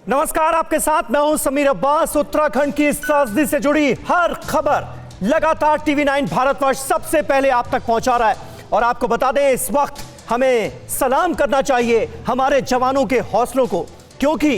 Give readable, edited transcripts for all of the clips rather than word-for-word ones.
नमस्कार, आपके साथ मैं हूं समीर अब्बास। उत्तराखंड की इस त्रासदी से जुड़ी हर खबर लगातार टीवी 9 भारतवर्ष सबसे पहले आप तक पहुंचा रहा है। और आपको बता दें, इस वक्त हमें सलाम करना चाहिए हमारे जवानों के हौसलों को, क्योंकि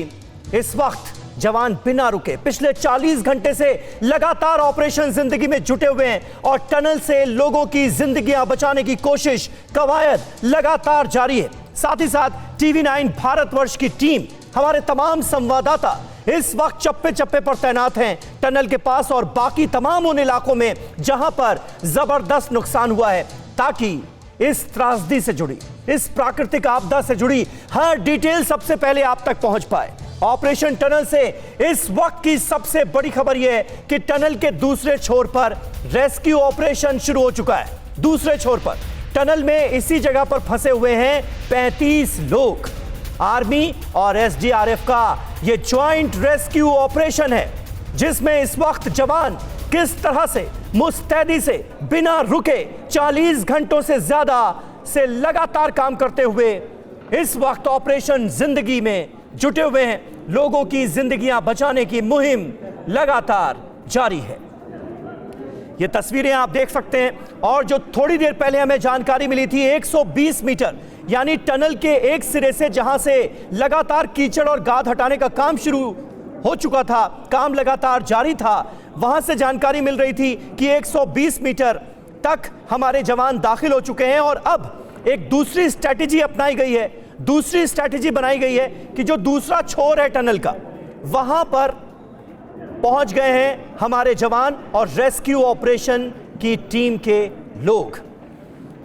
इस वक्त जवान बिना रुके पिछले 40 घंटे से लगातार ऑपरेशन जिंदगी में जुटे हुए हैं और टनल से लोगों की जिंदगियां बचाने की कोशिश, कवायद लगातार जारी है। साथ ही साथ टीवी 9 भारतवर्ष की टीम, हमारे तमाम संवाददाता इस वक्त चप्पे चप्पे पर तैनात हैं टनल के पास और बाकी तमाम उन इलाकों में जहां पर जबरदस्त नुकसान हुआ है, ताकि इस त्रासदी से जुड़ी, इस प्राकृतिक आपदा से जुड़ी हर डिटेल सबसे पहले आप तक पहुंच पाए। ऑपरेशन टनल से इस वक्त की सबसे बड़ी खबर यह है कि टनल के दूसरे छोर पर रेस्क्यू ऑपरेशन शुरू हो चुका है। दूसरे छोर पर टनल में इसी जगह पर फंसे हुए हैं 35 लोग। आर्मी और एसडीआरएफ का यह ज्वाइंट रेस्क्यू ऑपरेशन है, जिसमें इस वक्त जवान किस तरह से मुस्तैदी से बिना रुके 40 घंटों से ज्यादा से लगातार काम करते हुए इस वक्त ऑपरेशन जिंदगी में जुटे हुए हैं। लोगों की जिंदगियां बचाने की मुहिम लगातार जारी है। ये तस्वीरें आप देख सकते हैं। और जो थोड़ी देर पहले हमें जानकारी मिली थी, 120 मीटर यानी टनल के एक सिरे से जहां से लगातार कीचड़ और गाद हटाने का काम शुरू हो चुका था, काम लगातार जारी था, वहां से जानकारी मिल रही थी कि 120 मीटर तक हमारे जवान दाखिल हो चुके हैं। और अब एक दूसरी स्ट्रैटेजी अपनाई गई है, दूसरी स्ट्रैटेजी बनाई गई है कि जो दूसरा छोर है टनल का, वहां पर पहुंच गए हैं हमारे जवान और रेस्क्यू ऑपरेशन की टीम के लोग।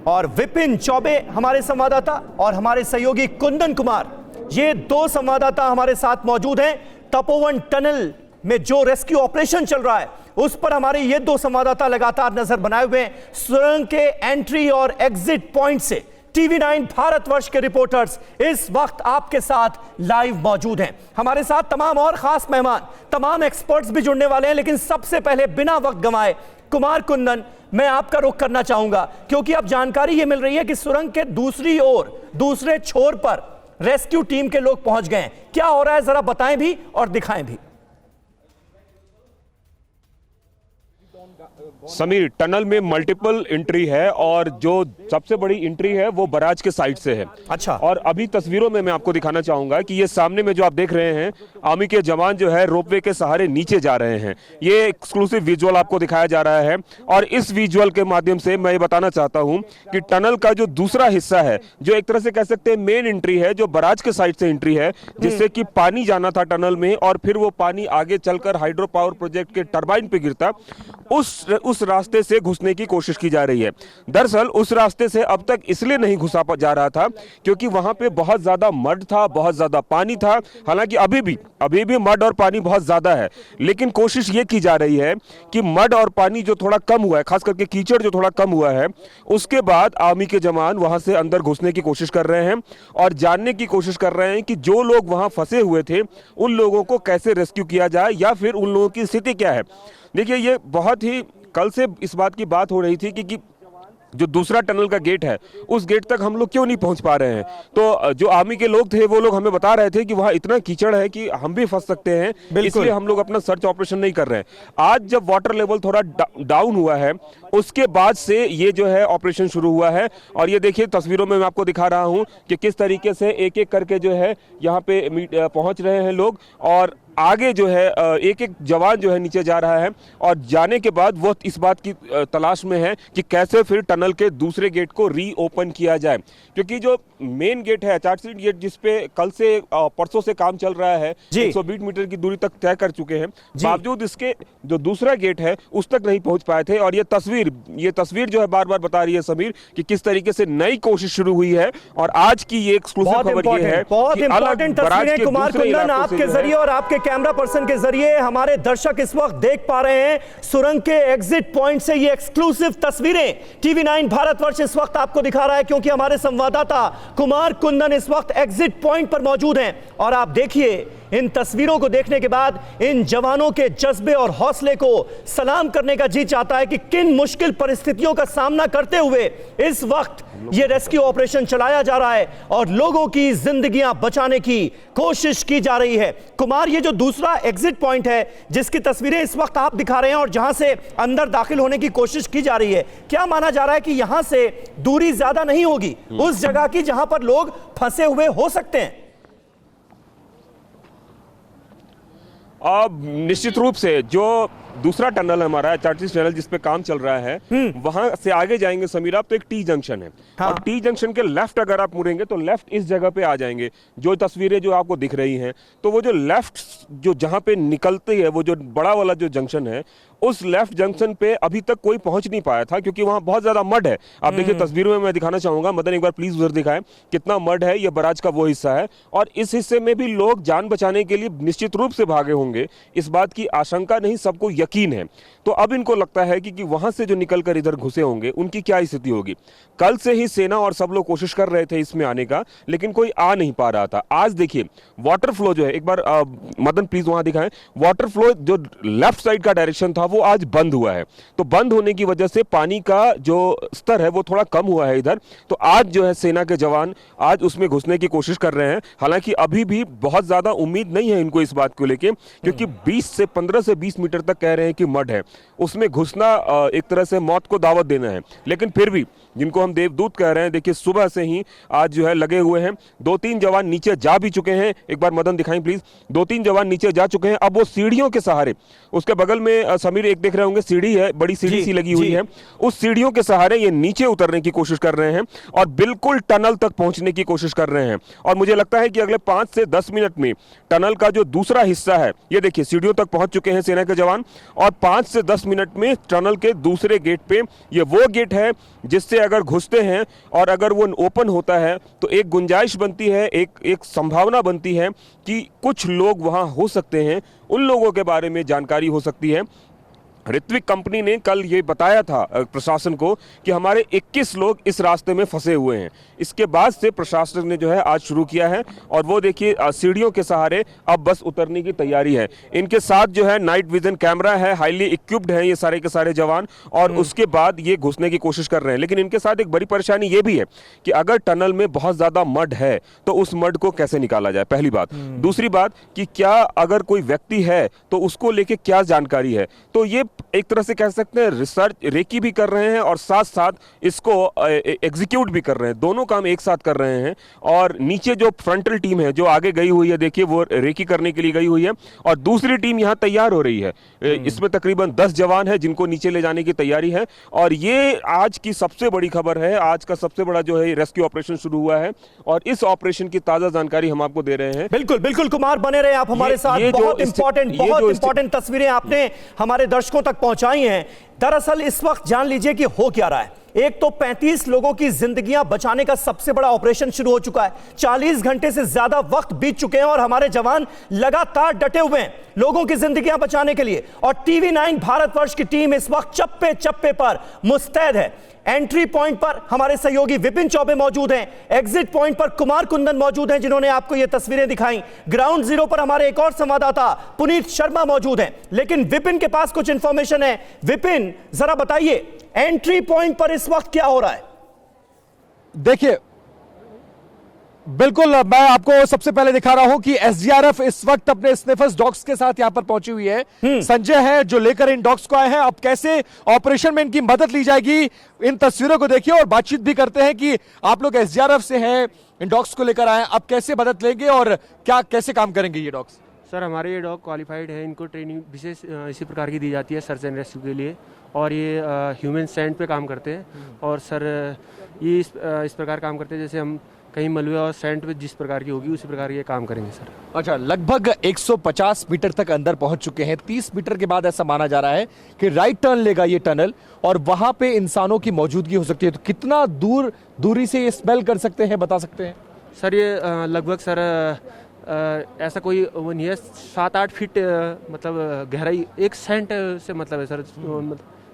और विपिन चौबे हमारे संवाददाता और हमारे सहयोगी कुंदन कुमार, ये दो संवाददाता हमारे साथ मौजूद हैं। तपोवन टनल में जो रेस्क्यू ऑपरेशन चल रहा है उस पर हमारे ये दो संवाददाता लगातार नजर बनाए हुए हैं। सुरंग के एंट्री और एग्जिट पॉइंट से टीवी 9 भारतवर्ष के रिपोर्टर्स इस वक्त आपके साथ लाइव मौजूद हैं। हमारे साथ तमाम और खास मेहमान, तमाम एक्सपर्ट्स भी जुड़ने वाले हैं, लेकिन सबसे पहले बिना वक्त गंवाए कुमार, कुंदन, मैं आपका रुख करना चाहूंगा, क्योंकि अब जानकारी यह मिल रही है कि सुरंग के दूसरी ओर, दूसरे छोर पर रेस्क्यू टीम के लोग पहुंच गए हैं। क्या हो रहा है, जरा बताएं भी और दिखाएं भी। समीर, टनल में मल्टीपल एंट्री है और जो सबसे बड़ी एंट्री है वो बराज के साइड से है। अच्छा। और अभी तस्वीरों में मैं आपको दिखाना चाहूंगा कि ये सामने में जो आप देख रहे हैं, आर्मी के जवान जो है रोपवे के सहारे नीचे जा रहे हैं। ये एक्सक्लूसिव विजुअल आपको दिखाया जा रहा है और इस विजुअल के माध्यम से मैं ये बताना चाहता हूं कि टनल का जो दूसरा हिस्सा है, जो एक तरह से कह सकते हैं मेन एंट्री है, जो बराज के साइड से एंट्री है, जिससे कि पानी जाना था टनल में और फिर वो पानी आगे चलकर हाइड्रो पावर प्रोजेक्ट के टरबाइन पे गिरता, उस रास्ते से घुसने की कोशिश की जा रही है। दरअसल उस रास्ते से अब तक इसलिए नहीं घुसा जा रहा था क्योंकि वहां पे बहुत ज्यादा मड था, बहुत ज्यादा पानी था। हालांकि अभी भी मड और पानी बहुत ज्यादा है, लेकिन कोशिश ये की जा रही है कि मड और पानी जो थोड़ा कम हुआ है, खास करके कीचड़ जो थोड़ा कम हुआ है, उसके बाद आर्मी के जवान वहां से अंदर घुसने की कोशिश कर रहे हैं और जानने की कोशिश कर रहे हैं कि जो लोग वहां फंसे हुए थे उन लोगों को कैसे रेस्क्यू किया जाए या फिर उन लोगों की स्थिति क्या है। देखिए, ये बहुत ही कल से इस बात की बात हो रही थी कि जो दूसरा टनल का गेट है उस गेट तक हम लोग क्यों नहीं पहुंच पा रहे हैं। तो जो आर्मी के लोग थे वो लोग हमें बता रहे थे कि वहां इतना कीचड़ है कि हम भी फंस सकते हैं, इसलिए हम लोग अपना सर्च ऑपरेशन नहीं कर रहे हैं। आज जब वाटर लेवल थोड़ा डाउन हुआ है, उसके बाद से ये जो है ऑपरेशन शुरू हुआ है। और ये देखिए तस्वीरों में मैं आपको दिखा रहा हूं कि किस तरीके से एक एक करके जो है यहाँ पे पहुंच रहे हैं लोग और आगे जो है एक एक जवान जो है नीचे जा रहा है और जाने के बाद वो इस बात की तलाश में है कि कैसे फिर टनल के दूसरे गेट को रीओपन किया जाए, क्योंकि जो मेन गेट है चार्जशीट गेट, जिसपे कल से परसों से काम चल रहा है, 120 मीटर की दूरी तक तय कर चुके हैं, बावजूद इसके जो दूसरा गेट है उस तक नहीं पहुंच पाए थे। और ये तस्वीर जो है बार बार बता रही है समीर कि किस तरीके से नई कोशिश शुरू हुई है। और आज की ये एक्सक्लूसिव खबर ये है, बहुत इंपॉर्टेंट तस्वीरें कुमार, कुंदन, आपके जरिए और आपके कैमरा पर्सन के जरिए हमारे दर्शक इस वक्त देख पा रहे हैं। सुरंग के एग्जिट पॉइंट से ये एक्सक्लूसिव तस्वीरें टीवी 9 भारतवर्ष इस वक्त आपको दिखा रहा है, क्योंकि हमारे संवाददाता कुमार, कुंदन इस वक्त एग्जिट पॉइंट पर मौजूद हैं। और आप देखिए इन तस्वीरों को देखने के बाद इन जवानों के जज्बे और हौसले को सलाम करने का जी चाहता है कि किन मुश्किल परिस्थितियों का सामना करते हुए इस वक्त ये रेस्क्यू ऑपरेशन चलाया जा रहा है और लोगों की जिंदगियां बचाने की कोशिश की जा रही है। कुमार, ये जो दूसरा एग्जिट पॉइंट है जिसकी तस्वीरें इस वक्त आप दिखा रहे हैं और जहां से अंदर दाखिल होने की कोशिश की जा रही है, क्या माना जा रहा है कि यहां से दूरी ज्यादा नहीं होगी उस जगह की जहां पर लोग फंसे हुए हो सकते हैं? अब निश्चित रूप से जो दूसरा टनल हमारा एचआरटीसी टनल जिस पे काम चल रहा है वहां से आगे जाएंगे समीर आप, तो एक टी जंक्शन है। हाँ। और टी जंक्शन के लेफ्ट अगर आप मुड़ेंगे तो लेफ्ट इस जगह पे आ जाएंगे। जो तस्वीरें जो आपको दिख रही हैं, तो वो जो लेफ्ट जो जहां पे निकलती है वो जो बड़ा वाला जो जंक्शन है, उस लेफ्ट जंक्शन पे अभी तक कोई पहुंच नहीं पाया था क्योंकि वहां बहुत ज्यादा मड है। आप देखिए तस्वीरों में मैं दिखाना चाहूंगा, मदन एक बार प्लीज उधर दिखाएं कितना मड है। ये बराज का वो हिस्सा है और इस हिस्से में भी लोग जान बचाने के लिए निश्चित रूप से भागे होंगे, इस बात की आशंका नहीं, सबको यकीन है। तो अब इनको लगता है कि वहां से जो निकलकर इधर घुसे होंगे उनकी क्या स्थिति होगी। कल से ही सेना और सब लोग कोशिश कर रहे थे इसमें आने का, लेकिन कोई आ नहीं पा रहा था। आज देखिए वाटर फ्लो जो है, एक बार मदन प्लीज वहां दिखाएं, वाटर फ्लो जो लेफ्ट साइड का डायरेक्शन था वो आज बंद हुआ है। तो बंद होने की वजह से पानी का जो स्तर है वो थोड़ा कम हुआ है इधर। तो आज जो है सेना के जवान आज उसमें घुसने की कोशिश कर रहे हैं। हालांकि अभी भी बहुत ज्यादा उम्मीद नहीं है इनको इस बात को लेके, क्योंकि 15 से 20 मीटर तक कह रहे हैं कि मड है, उसमें घुसना एक तरह से मौत को दावत देना है। लेकिन फिर भी जिनको हम देवदूत कह रहे हैं, देखिए सुबह से ही आज जो है लगे हुए हैं। 2-3 जवान नीचे जा भी चुके हैं, एक बार मदन दिखाएं प्लीज। 2-3 जवान नीचे जा चुके हैं। अब वो सीढ़ियों के सहारे, उसके बगल में समीर एक देख रहे होंगे सीढ़ी है, बड़ी सीढ़ी सी लगी हुई है, उस सीढ़ियों के सहारे ये नीचे उतरने की कोशिश कर रहे हैं और बिल्कुल टनल तक पहुंचने की कोशिश कर रहे हैं। और मुझे लगता है कि अगले 5 से 10 मिनट में टनल का जो दूसरा हिस्सा है, ये देखिए सीढ़ियों तक पहुंच चुके हैं सेना के जवान और 5 से 10 मिनट में टनल के दूसरे गेट पे, ये वो गेट है जिससे अगर घुसते हैं और अगर वो ओपन होता है तो एक गुंजाइश बनती है, एक संभावना बनती है कि कुछ लोग वहां हो सकते हैं। उन लोगों के बारे में जानकारी हो सकती है। ऋत्विक कंपनी ने कल ये बताया था प्रशासन को कि हमारे 21 लोग इस रास्ते में फंसे हुए हैं। इसके बाद से प्रशासन ने जो है आज शुरू किया है और वो देखिए सीढ़ियों के सहारे अब बस उतरने की तैयारी है। इनके साथ जो है नाइट विजन कैमरा है, हाईली इक्विप्ड है ये सारे के सारे जवान, और उसके बाद ये घुसने की कोशिश कर रहे हैं। लेकिन इनके साथ एक बड़ी परेशानी ये भी है कि अगर टनल में बहुत ज्यादा मड है तो उस मड को कैसे निकाला जाए, पहली बात। दूसरी बात कि क्या अगर कोई व्यक्ति है तो उसको लेके क्या जानकारी है। तो ये एक तरह से कह सकते हैं रिसर्च रेकी भी कर रहे हैं और साथ साथ इसको एग्जीक्यूट भी कर रहे हैं, दोनों काम एक साथ कर रहे हैं। और नीचे जो फ्रंटल टीम है जो आगे गई हुई है, देखिए वो रेकी करने के लिए गई हुई है और दूसरी टीम यहां तैयार हो रही है। इसमें तकरीबन 10 जवान है जिनको नीचे ले जाने की तैयारी है। और ये आज की सबसे बड़ी खबर है, आज का सबसे बड़ा जो है रेस्क्यू ऑपरेशन शुरू हुआ है और इस ऑपरेशन की ताजा जानकारी हम आपको दे रहे हैं। बिल्कुल बिल्कुल कुमार, बने रहे आप हमारे साथ। बहुत इंपॉर्टेंट तस्वीरें आपने हमारे दर्शकों तक पहुंचाई हैं। दरअसल इस वक्त जान लीजिए कि हो क्या रहा है। एक तो 35 लोगों की जिंदगियां बचाने का सबसे बड़ा ऑपरेशन शुरू हो चुका है। 40 घंटे से ज्यादा वक्त बीत चुके हैं और हमारे जवान लगातार डटे हुए हैं लोगों की जिंदगियां बचाने के लिए। और टीवी 9 भारतवर्ष की टीम इस वक्त चप्पे चप्पे पर मुस्तैद है। एंट्री पॉइंट पर हमारे सहयोगी विपिन चौबे मौजूद हैं, एग्जिट पॉइंट पर कुमार कुंदन मौजूद हैं जिन्होंने आपको ये तस्वीरें दिखाई। ग्राउंड जीरो पर हमारे एक और संवाददाता पुनीत शर्मा मौजूद हैं। लेकिन विपिन के पास कुछ इंफॉर्मेशन है। विपिन, जरा बताइए एंट्री पॉइंट पर इस वक्त क्या हो रहा है? देखिए बिल्कुल, मैं आपको सबसे पहले दिखा रहा हूं कि एसडीआरएफ इस वक्त अपने स्निफर्स डॉग्स के साथ यहां पर पहुंची हुई है। संजय है जो लेकर इन डॉग्स को आए हैं। अब कैसे ऑपरेशन में इनकी मदद ली जाएगी, इन तस्वीरों को देखिए और बातचीत भी करते हैं कि आप लोग एसडीआरएफ से हैं, इन डॉग्स को लेकर आए हैं, अब कैसे मदद लेंगे और क्या कैसे काम करेंगे ये डॉग्स? सर, हमारे ये डॉग क्वालिफाइड है, इनको ट्रेनिंग विशेष इसी प्रकार की दी जाती है सर्च एंड रेस्क्यू के लिए और ये ह्यूमन सैंड पे काम करते हैं। और सर ये इस प्रकार काम करते हैं जैसे हम कहीं मलबे और सैंड पे जिस प्रकार की होगी उसी प्रकार ये काम करेंगे सर। अच्छा, लगभग 150 मीटर तक अंदर पहुंच चुके हैं। 30 मीटर के बाद ऐसा माना जा रहा है कि राइट टर्न लेगा ये टनल और वहां पे इंसानों की मौजूदगी हो सकती है। तो कितना दूरी से ये स्मेल कर सकते हैं, बता सकते हैं? सर ये लगभग सर ऐसा कोई वो नहीं है, 7-8 फीट मतलब गहराई एक सेंट से मतलब है सर।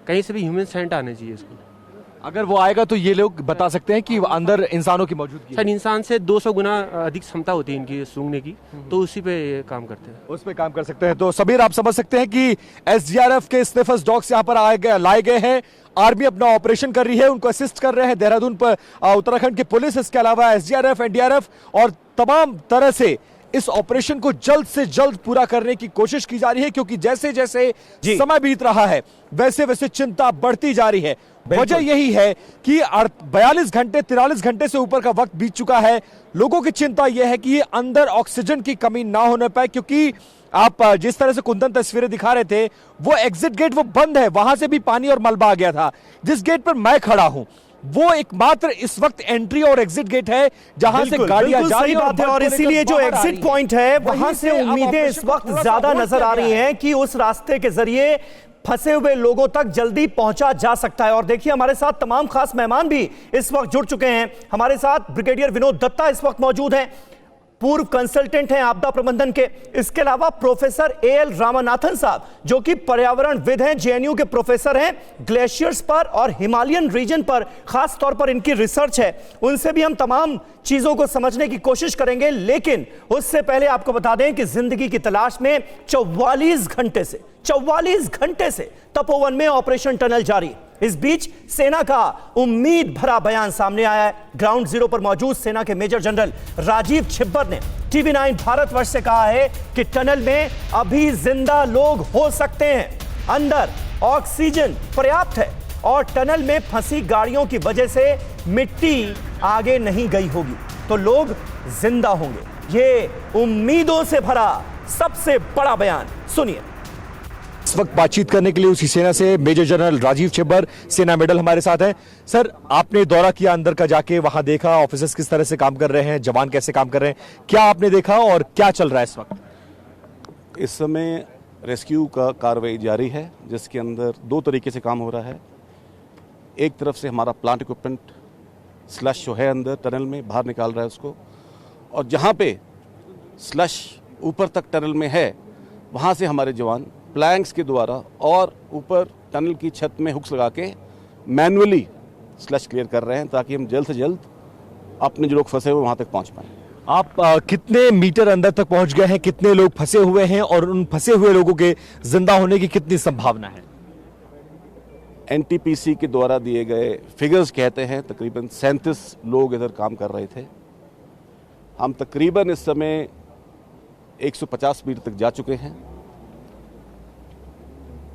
कहीं से भी ह्यूमन सेंट आने चाहिए इसको। अगर वो आएगा तो ये लोग बता सकते हैं कि अंदर इंसानों की मौजूदगी है। सर इंसान से 200 गुना अधिक क्षमता होती है इनकी सूंघने की, तो उसी पे ये काम करते हैं। उस पे काम कर सकते हैं। तो सबीर, आप समझ सकते हैं कि एसडीआरएफ के स्निफर्स डॉग्स यहाँ पर लाए गए हैं। आर्मी अपना ऑपरेशन कर रही है, उनको असिस्ट कर रहे हैं देहरादून पर उत्तराखंड की पुलिस, इसके अलावा एसडीआरएफ, एनडीआरएफ और तमाम तरह से इस ऑपरेशन को जल्द से जल्द पूरा करने की कोशिश की जा रही है, क्योंकि जैसे जैसे समय बीत रहा है वैसे वैसे चिंता बढ़ती जा रही है। वजह यही है कि 42 घंटे 43 घंटे से ऊपर का वक्त बीत चुका है। लोगों की चिंता यह है कि ये अंदर ऑक्सीजन की कमी ना होने पाए, क्योंकि आप जिस तरह से कुंदन तस्वीरें दिखा रहे थे, वो एग्जिट गेट वो बंद है, वहां से भी पानी और मलबा आ गया था। जिस गेट पर मैं खड़ा हूं वो एकमात्र इस वक्त एंट्री और एग्जिट गेट है जहां से गाड़ियां जा रही हैं, और इसीलिए जो एग्जिट पॉइंट है वहां से उम्मीदें इस वक्त ज्यादा नजर आ रही हैं कि उस रास्ते के जरिए फंसे हुए लोगों तक जल्दी पहुंचा जा सकता है। और देखिए, हमारे साथ तमाम खास मेहमान भी इस वक्त जुड़ चुके हैं। हमारे साथ ब्रिगेडियर विनोद दत्ता इस वक्त मौजूद हैं, पूर्व कंसल्टेंट हैं आपदा प्रबंधन के। इसके अलावा प्रोफेसर एएल रामानाथन साहब, जो कि पर्यावरणविद हैं, जेएनयू के प्रोफेसर हैं, ग्लेशियर्स पर और हिमालयन रीजन पर खास तौर पर इनकी रिसर्च है। उनसे भी हम तमाम चीजों को समझने की कोशिश करेंगे, लेकिन उससे पहले आपको बता दें कि जिंदगी की तलाश में 44 घंटे से तपोवन में ऑपरेशन टनल जारी। इस बीच सेना का उम्मीद भरा बयान सामने आया है। ग्राउंड जीरो पर मौजूद सेना के मेजर जनरल राजीव छिब्बर ने टीवी 9 भारतवर्ष से कहा है कि टनल में अभी जिंदा लोग हो सकते हैं, अंदर ऑक्सीजन पर्याप्त है और टनल में फंसी गाड़ियों की वजह से मिट्टी आगे नहीं गई होगी तो लोग जिंदा होंगे। ये उम्मीदों से भरा सबसे बड़ा बयान सुनिए। इस वक्त बातचीत करने के लिए उसी सेना से मेजर जनरल राजीव छिब्बर, सेना मेडल, हमारे साथ हैं। सर, आपने दौरा किया अंदर का, जाके वहां देखा ऑफिसर्स किस तरह से काम कर रहे हैं, जवान कैसे काम कर रहे हैं, क्या आपने देखा और क्या चल रहा है इस वक्त? इस समय रेस्क्यू का कार्रवाई जारी है, जिसके अंदर 2 तरीके से काम हो रहा है। एक तरफ से हमारा प्लांट इक्विपमेंट स्लश जो है अंदर टनल में बाहर निकाल रहा है उसको, और जहाँ पे स्लश ऊपर तक टनल में है वहाँ से हमारे जवान प्लैंक्स के द्वारा और ऊपर टनल की छत में हुक्स लगा के मैनुअली स्लश क्लियर कर रहे हैं, ताकि हम जल्द से जल्द अपने जो लोग फंसे हुए वहाँ तक पहुँच पाएँ। आप कितने मीटर अंदर तक पहुँच गए हैं, कितने लोग फंसे हुए हैं और उन फंसे हुए लोगों के जिंदा होने की कितनी संभावना है? एनटीपीसी के द्वारा दिए गए फिगर्स कहते हैं तकरीबन 37 लोग इधर काम कर रहे थे। हम तकरीबन इस समय 150 मीटर तक जा चुके हैं।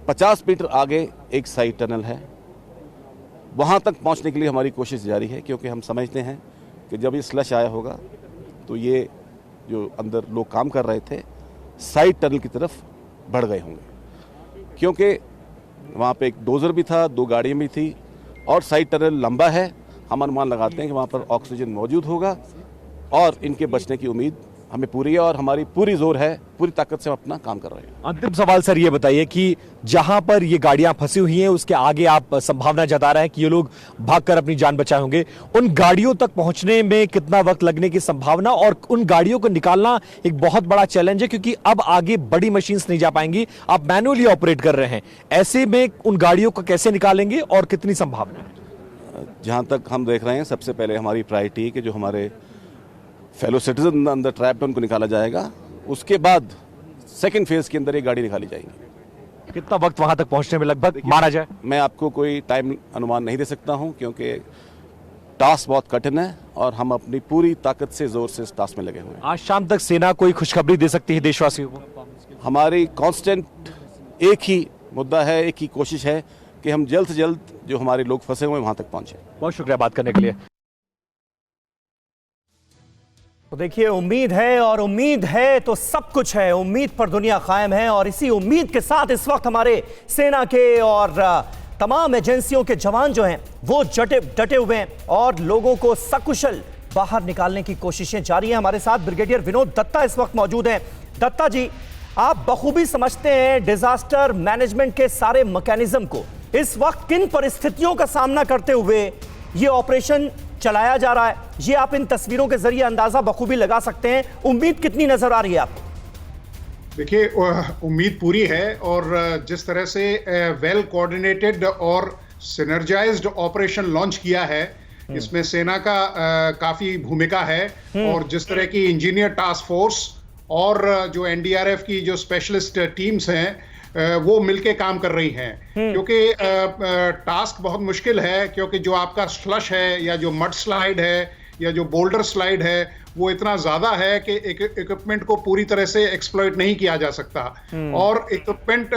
50 मीटर आगे एक साइड टनल है, वहाँ तक पहुँचने के लिए हमारी कोशिश जारी है, क्योंकि हम समझते हैं कि जब ये स्लश आया होगा तो ये जो अंदर लोग काम कर रहे थे साइड टनल की तरफ बढ़ गए होंगे, क्योंकि वहाँ पे एक डोजर भी था, 2 गाड़ियाँ भी थी और साइड टनल लंबा है। हम अनुमान लगाते हैं कि वहाँ पर ऑक्सीजन मौजूद होगा और इनके बचने की उम्मीद हमें पूरी है और हमारी पूरी जोर है, पूरी ताकत से हम अपना काम कर रहे हैं। अंतिम सवाल सर, ये बताइए कि जहां पर ये गाड़ियां फंसी हुई हैं उसके आगे आप संभावना जता रहे हैं कि ये लोग भागकर अपनी जान बचाए होंगे, उन गाड़ियों तक पहुंचने में कितना वक्त लगने की संभावना, और उन गाड़ियों को निकालना एक बहुत बड़ा चैलेंज है, क्योंकि अब आगे बड़ी मशीन नहीं जा पाएंगी, आप मैनुअली ऑपरेट कर रहे हैं, ऐसे में उन गाड़ियों को कैसे निकालेंगे और कितनी संभावना है? जहाँ तक हम देख रहे हैं, सबसे पहले हमारी प्रायोरिटी है कि जो हमारे फेलो सिटीजन अंदर ट्रैप है उनको निकाला जाएगा। उसके बाद सेकंड फेज के अंदर ये गाड़ी निकाली जाएगी। कितना वक्त वहां तक पहुंचने में लगभग माना जाए? मैं आपको कोई टाइम अनुमान नहीं दे सकता हूं, क्योंकि टास्क बहुत कठिन है और हम अपनी पूरी ताकत से जोर से इस टास्क में लगे हुए हैं। आज शाम तक सेना कोई खुशखबरी दे सकती है देशवासियों को? हमारी कांस्टेंट एक ही मुद्दा है, एक ही कोशिश है कि हम जल्द से जल्द जो हमारे लोग फंसे हुए हैं वहां तक पहुंचे। बहुत शुक्रिया बात करने के लिए। तो देखिए, उम्मीद है और उम्मीद है तो सब कुछ है, उम्मीद पर दुनिया कायम है और इसी उम्मीद के साथ इस वक्त हमारे सेना के और तमाम एजेंसियों के जवान जो हैं वो डटे हुए हैं और लोगों को सकुशल बाहर निकालने की कोशिशें जारी हैं। हमारे साथ ब्रिगेडियर विनोद दत्ता इस वक्त मौजूद हैं। दत्ता जी, आप बखूबी समझते हैं डिजास्टर मैनेजमेंट के सारे मैकेनिज्म को, इस वक्त किन परिस्थितियों का सामना करते हुए ये ऑपरेशन चलाया जा रहा है, ये आप इन तस्वीरों के जरिए अंदाजा बखूबी लगा सकते हैं? उम्मीद कितनी नजर आ रही है आपको? देखिए, उम्मीद पूरी है और जिस तरह से वेल कोऑर्डिनेटेड और सिनर्जाइज्ड ऑपरेशन लॉन्च किया है। इसमें सेना का काफी भूमिका है और जिस तरह की इंजीनियर टास्क फोर्स और जो एनडीआरएफ की जो स्पेशलिस्ट टीम्स हैं वो मिलके काम कर रही हैं, क्योंकि टास्क बहुत मुश्किल है, क्योंकि जो आपका स्लश है या जो मड स्लाइड है या जो बोल्डर स्लाइड है वो इतना ज्यादा है कि इक्विपमेंट को पूरी तरह से एक्सप्लॉइट नहीं किया जा सकता। और इक्विपमेंट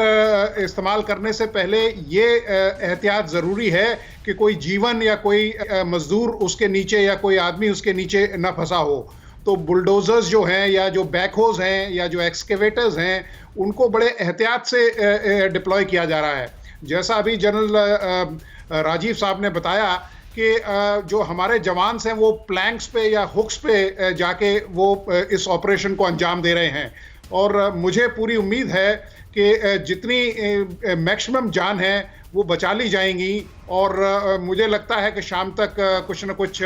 इस्तेमाल करने से पहले ये एहतियात जरूरी है कि कोई जीवन या कोई मजदूर उसके नीचे या कोई आदमी उसके नीचे न फंसा हो। तो बुलडोजर्स जो हैं या जो बैकहोज हैं या जो एक्सकेवेटर्स हैं उनको बड़े एहतियात से डिप्लॉय किया जा रहा है। जैसा अभी जनरल राजीव साहब ने बताया कि जो हमारे जवान हैं वो प्लैंक्स पे या हुक्स पे जाके वो इस ऑपरेशन को अंजाम दे रहे हैं। और मुझे पूरी उम्मीद है कि जितनी मैक्सिमम जान है वो बचा ली जाएंगी और मुझे लगता है कि शाम तक कुछ न कुछ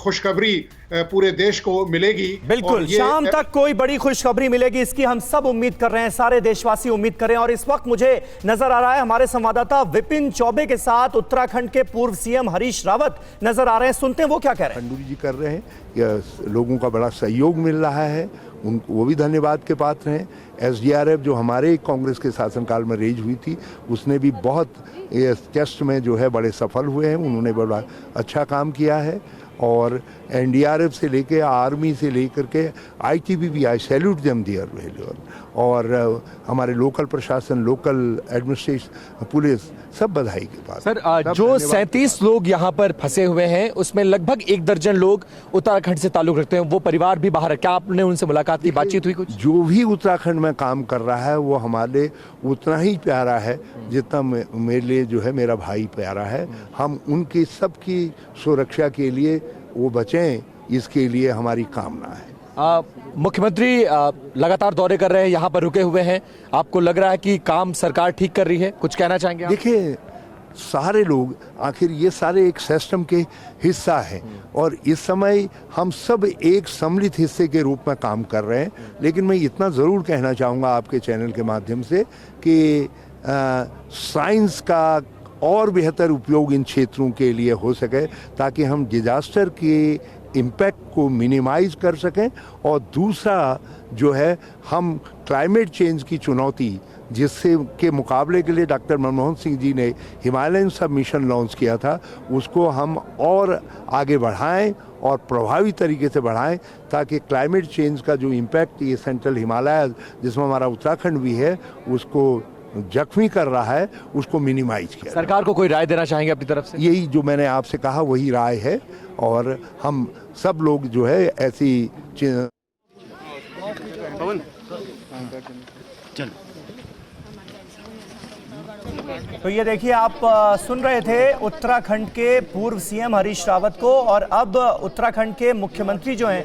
खुशखबरी पूरे देश को मिलेगी। बिल्कुल, शाम तक कोई बड़ी खुशखबरी मिलेगी, इसकी हम सब उम्मीद कर रहे हैं, सारे देशवासी उम्मीद कर रहे हैं। और इस वक्त मुझे नजर आ रहा है हमारे संवाददाता विपिन चौबे के साथ उत्तराखंड के पूर्व सीएम हरीश रावत नजर आ रहे हैं। सुनते हैं वो क्या कह रहे हैं। खंडूरी जी कर रहे हैं, या लोगों का बड़ा सहयोग मिल रहा है, उनको वो भी धन्यवाद के पात्र हैं। एसडीआरएफ जो हमारे कांग्रेस के शासनकाल में रेज हुई थी उसने भी बहुत टेस्ट में जो है बड़े सफल हुए हैं, उन्होंने बड़ा अच्छा काम किया है। और एनडीआरएफ से लेके आर्मी से लेकर के ITBP, I salute them there well. और हमारे लोकल प्रशासन, लोकल एडमिनिस्ट्रेशन, पुलिस, सब बधाई के पास। सर, जो 37 लोग यहाँ पर फंसे हुए हैं उसमें लगभग 1 दर्जन लोग उत्तराखंड से ताल्लुक रखते हैं, वो परिवार भी बाहर है। क्या आपने उनसे मुलाकात की, बातचीत हुई कुछ? जो भी उत्तराखंड में काम कर रहा है वो हमारे उतना ही प्यारा है जितना मेरे लिए जो है मेरा भाई प्यारा है। हम उनकी सबकी सुरक्षा के लिए वो बचें, इसके लिए हमारी कामना है। मुख्यमंत्री लगातार दौरे कर रहे हैं, यहाँ पर रुके हुए हैं, आपको लग रहा है कि काम सरकार ठीक कर रही है? कुछ कहना चाहेंगे आप? देखिए, सारे लोग आखिर ये सारे एक सिस्टम के हिस्सा हैं और इस समय हम सब एक सम्मिलित हिस्से के रूप में काम कर रहे हैं। लेकिन मैं इतना ज़रूर कहना चाहूँगा आपके चैनल के माध्यम से कि साइंस का और बेहतर उपयोग इन क्षेत्रों के लिए हो सके, ताकि हम डिजास्टर के इम्पैक्ट को मिनिमाइज कर सकें। और दूसरा जो है, हम क्लाइमेट चेंज की चुनौती जिससे के मुकाबले के लिए डॉक्टर मनमोहन सिंह जी ने हिमालयन सब मिशन लॉन्च किया था, उसको हम और आगे बढ़ाएं और प्रभावी तरीके से बढ़ाएं, ताकि क्लाइमेट चेंज का जो इम्पैक्ट ये सेंट्रल हिमालय जिसमें हमारा उत्तराखंड भी है उसको जख्मी कर रहा है, उसको मिनिमाइज किया। सरकार को कोई राय देना चाहेंगे अपनी तरफ से? यही जो मैंने आपसे कहा वही राय है और हम सब लोग जो है ऐसी तो ये देखिए, आप सुन रहे थे उत्तराखंड के पूर्व सीएम हरीश रावत को। और अब उत्तराखंड के मुख्यमंत्री जो हैं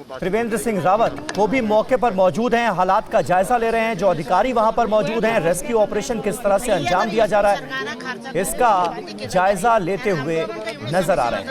त्रिवेंद्र सिंह रावत, वो भी मौके पर मौजूद हैं, हालात का जायजा ले रहे हैं। जो अधिकारी वहां पर मौजूद हैं, रेस्क्यू ऑपरेशन किस तरह से अंजाम दिया जा रहा है इसका जायजा लेते हुए नजर आ रहे हैं।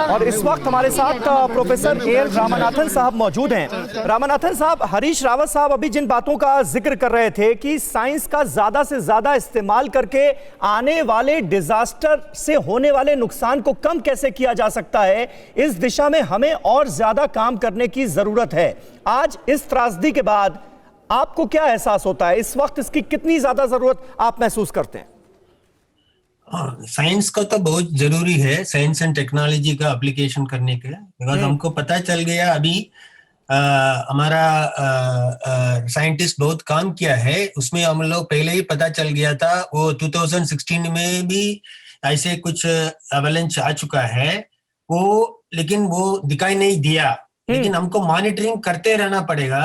और इस वक्त हमारे साथ प्रोफेसर एल रामनाथन साहब मौजूद हैं। रामनाथन साहब, हरीश रावत साहब अभी जिन बातों का जिक्र कर रहे थे कि साइंस का ज्यादा से ज्यादा इस्तेमाल करके आने वाले डिजास्टर से होने वाले नुकसान को कम कैसे किया जा सकता है, इस दिशा में हमें और ज्यादा काम करने की जरूरत है। आज इस त्रासदी के बाद आपको क्या एहसास होता है, इस वक्त इसकी कितनी ज्यादा जरूरत आप महसूस करते हैं? साइंस का तो बहुत जरूरी है, साइंस एंड टेक्नोलॉजी का एप्लीकेशन करने के, बिकॉज हमको पता चल गया अभी हमारा साइंटिस्ट बहुत काम किया है, उसमें हम लोग पहले ही पता चल गया था। वो 2016 में भी ऐसे कुछ एवलांच आ चुका है वो, लेकिन वो दिखाई नहीं दिया। लेकिन हमको मॉनिटरिंग करते रहना पड़ेगा।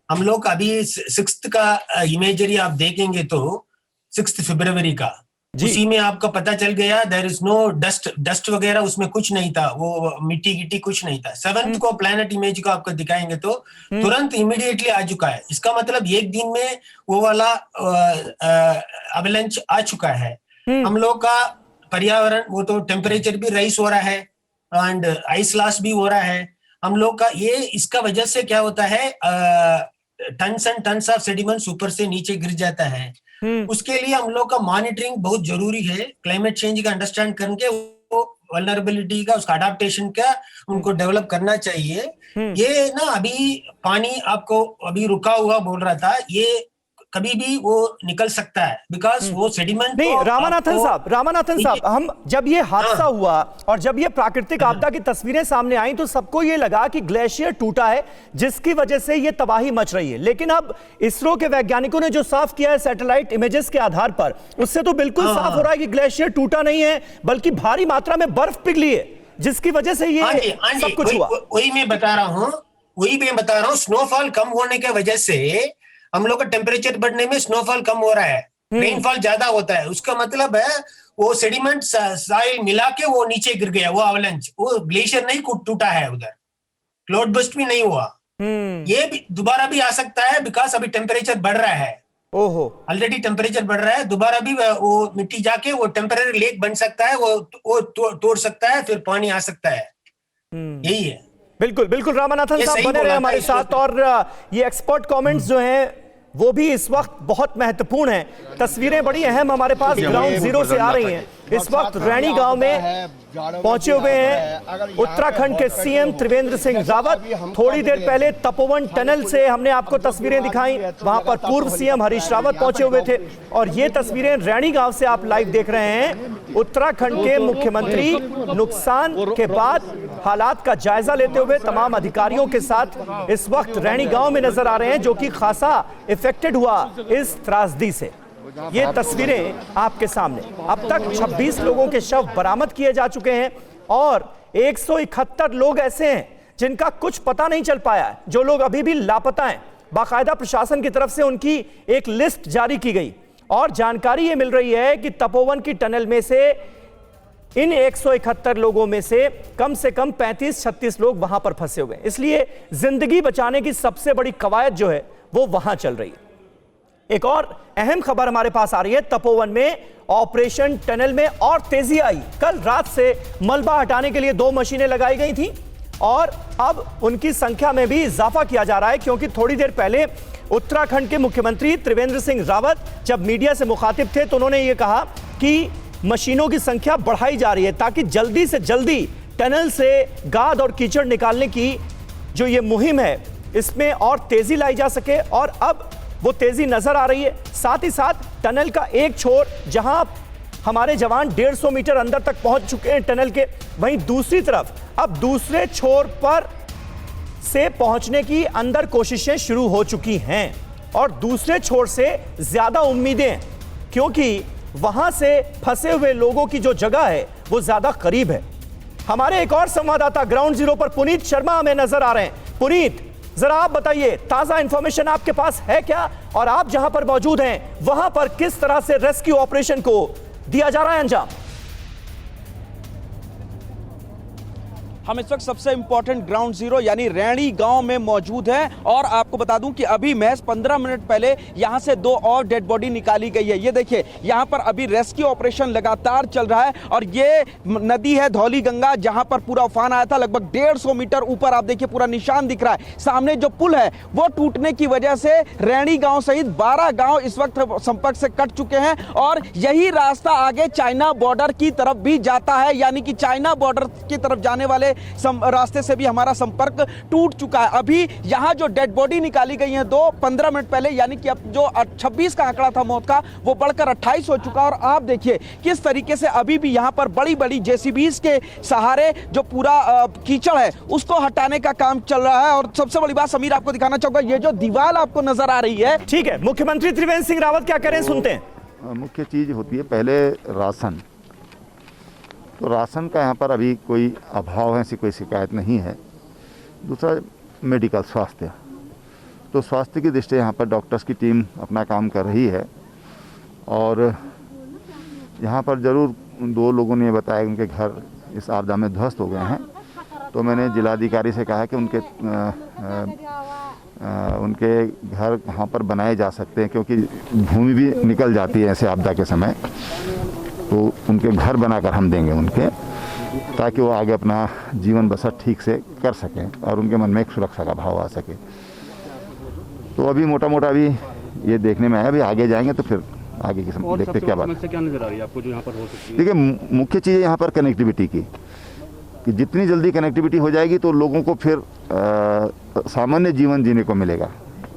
हम लोग अभी 6th का इमेजरी आप देखेंगे तो 6 फरवरी का, उसी में आपका पता चल गया देयर इज नो डस्ट वगैरह उसमें कुछ नहीं था, वो मिट्टी गिट्टी कुछ नहीं था। 7th को प्लैनेट इमेज को आपको दिखाएंगे तो तुरंत इमीडिएटली आ चुका है। इसका मतलब एक दिन में वो वाला अवलंच आ चुका है। हम लोग का पर्यावरण, वो तो टेम्परेचर भी राइज हो रहा है एंड आइस लॉस भी हो रहा है हम लोग का ये इसका वजह से क्या होता है, tons and tons of sediments ऊपर से नीचे गिर जाता है। उसके लिए हम लोग का मॉनिटरिंग बहुत जरूरी है। क्लाइमेट चेंज का अंडरस्टैंड करके वो वल्नरेबिलिटी का, उसका अडाप्टेशन का उनको डेवलप करना चाहिए। ये ना अभी पानी आपको अभी रुका हुआ बोल रहा था, ये कभी भी वो निकल सकता है, बिकॉज वो सेडिमेंट नहीं। रामानाथन साहब, हम जब ये हादसा हुआ और जब ये प्राकृतिक आपदा की तस्वीरें सामने आई तो सबको ये लगा कि ग्लेशियर टूटा है जिसकी वजह से ये तबाही मच रही है। लेकिन अब इसरो के वैज्ञानिकों ने जो साफ किया है सैटेलाइट इमेजेस के आधार पर, उससे तो बिल्कुल साफ हो रहा है कि ग्लेशियर टूटा नहीं है बल्कि भारी मात्रा में बर्फ पिघली है जिसकी वजह से ये सब कुछ हुआ। वही मैं बता रहा हूँ, स्नोफॉल कम होने की वजह से हम लोग का टेम्परेचर बढ़ने में स्नोफॉल कम हो रहा है, रेनफॉल ज्यादा होता है। उसका मतलब है वो सेडिमेंट सॉइल मिला के वो नीचे गिर गया, वो अवलंच, वो ग्लेशियर नहीं टूटा है, उधर क्लाउड बस्ट भी नहीं हुआ। ये भी दोबारा भी आ सकता है बिकॉज अभी टेम्परेचर बढ़ रहा है। ओहो, ऑलरेडी टेम्परेचर बढ़ रहा है, दोबारा भी वो मिट्टी जाके वो टेम्परेरी लेक बन सकता है, वो तोड़ सकता है, फिर पानी आ सकता है। यही है। बिल्कुल बिल्कुल। रामानाथन साहब बने रहे हमारे साथ। और ये एक्सपर्ट कमेंट्स जो हैं वो भी इस वक्त बहुत महत्वपूर्ण हैं। तस्वीरें बड़ी अहम हमारे पास ग्राउंड जीरो से आ रही हैं। इस वक्त रैणी गांव में पहुंचे हुए हैं उत्तराखंड के सीएम त्रिवेंद्र सिंह रावत। थोड़ी देर पहले तपोवन टनल से हमने आपको तस्वीरें दिखाई, वहां पर पूर्व सीएम हरीश रावत पहुंचे हुए थे। और ये तस्वीरें रैणी गांव से आप लाइव देख रहे हैं। उत्तराखंड के मुख्यमंत्री नुकसान के बाद हालात का जायजा लेते हुए तमाम अधिकारियों के साथ इस वक्त रैणी गांव में नजर आ रहे हैं, जो कि खासा इफेक्टेड हुआ इस त्रासदी से। ये तस्वीरें आपके सामने। अब तक 26 लोगों के शव बरामद किए जा चुके हैं और 171 लोग ऐसे हैं जिनका कुछ पता नहीं चल पाया है, जो लोग अभी भी लापता हैं। बाकायदा प्रशासन की तरफ से उनकी एक लिस्ट जारी की गई और जानकारी ये मिल रही है कि तपोवन की टनल में से इन 171 लोगों में से कम 35-36 लोग वहां पर फंसे हुए हैं। इसलिए जिंदगी बचाने की सबसे बड़ी कवायद जो है वो वहां चल रही है। एक और अहम खबर हमारे पास आ रही है। तपोवन में ऑपरेशन टनल में और तेजी आई। कल रात से मलबा हटाने के लिए 2 मशीनें लगाई गई थी और अब उनकी संख्या में भी इजाफा किया जा रहा है, क्योंकि थोड़ी देर पहले उत्तराखंड के मुख्यमंत्री त्रिवेंद्र सिंह रावत जब मीडिया से मुखातिब थे तो उन्होंने ये कहा कि मशीनों की संख्या बढ़ाई जा रही है ताकि जल्दी से जल्दी टनल से गाद और कीचड़ निकालने की जो ये मुहिम है इसमें और तेजी लाई जा सके। और अब वो तेजी नजर आ रही है। साथ ही साथ टनल का एक छोर जहां हमारे जवान 150 मीटर अंदर तक पहुंच चुके हैं टनल के, वहीं दूसरी तरफ अब दूसरे छोर पर से पहुंचने की अंदर कोशिशें शुरू हो चुकी हैं और दूसरे छोर से ज्यादा उम्मीदें हैं, क्योंकि वहां से फंसे हुए लोगों की जो जगह है वो ज्यादा करीब है। हमारे एक और संवाददाता ग्राउंड जीरो पर पुनीत शर्मा हमें नजर आ रहे हैं। पुनीत, जरा आप बताइए, ताजा इंफॉर्मेशन आपके पास है क्या, और आप जहां पर मौजूद हैं वहां पर किस तरह से रेस्क्यू ऑपरेशन को दिया जा रहा है अंजाम? हम इस वक्त सबसे इंपॉर्टेंट ग्राउंड जीरो यानी रैणी गांव में मौजूद हैं और आपको बता दूं कि अभी महज 15 मिनट पहले यहां से 2 और डेड बॉडी निकाली गई है। ये देखिए, यहां पर अभी रेस्क्यू ऑपरेशन लगातार चल रहा है और ये नदी है धौली गंगा, जहां पर पूरा उफान आया था। लगभग 150 मीटर ऊपर आप देखिए पूरा निशान दिख रहा है। सामने जो पुल है वो टूटने की वजह से रैणी गांव सहित 12 गांव इस वक्त संपर्क से कट चुके हैं और यही रास्ता आगे चाइना बॉर्डर की तरफ भी जाता है, यानी कि चाइना बॉर्डर की तरफ जाने वाले रास्ते से भी हमारा संपर्क टूट चुका है। अभी यहां जो डेड बॉडी निकाली गई है 15 मिनट पहले, यानी कि अब जो 26 का आंकड़ा था मौत का वो बढ़कर 28 हो चुका। और आप देखिए किस तरीके से अभी भी यहां पर बड़ी बड़ी जेसीबीज के सहारे जो पूरा कीचड़ है उसको हटाने का काम चल रहा है। और सबसे बड़ी बात समीर आपको दिखाना चाहूंगा, ये जो दीवार आपको नजर आ रही है, ठीक है, मुख्यमंत्री त्रिवेंद्र सिंह रावत क्या कह रहे हैं, सुनते हैं। मुख्य चीज होती है पहले राशन, तो राशन का यहाँ पर अभी कोई अभाव है, ऐसी कोई शिकायत नहीं है। दूसरा मेडिकल स्वास्थ्य, तो स्वास्थ्य की दृष्टि यहाँ पर डॉक्टर्स की टीम अपना काम कर रही है और यहाँ पर ज़रूर 2 लोगों ने बताया उनके घर इस आपदा में ध्वस्त हो गए हैं। तो मैंने जिलाधिकारी से कहा कि उनके घर वहाँ पर बनाए जा सकते हैं, क्योंकि भूमि भी निकल जाती है ऐसे आपदा के समय, तो उनके घर बनाकर हम देंगे उनके। ताकि वो आगे अपना जीवन बसर ठीक से कर सकें और उनके मन में एक सुरक्षा का भाव आ सके। तो अभी मोटा मोटा अभी ये देखने में आया, अभी आगे जाएंगे तो फिर आगे की देखते क्या बात क्या नजर आ रही है आपको जो यहाँ पर हो सकती है? देखिए, मुख्य चीज़ है यहाँ पर कनेक्टिविटी की, कि जितनी जल्दी कनेक्टिविटी हो जाएगी तो लोगों को फिर सामान्य जीवन जीने को मिलेगा।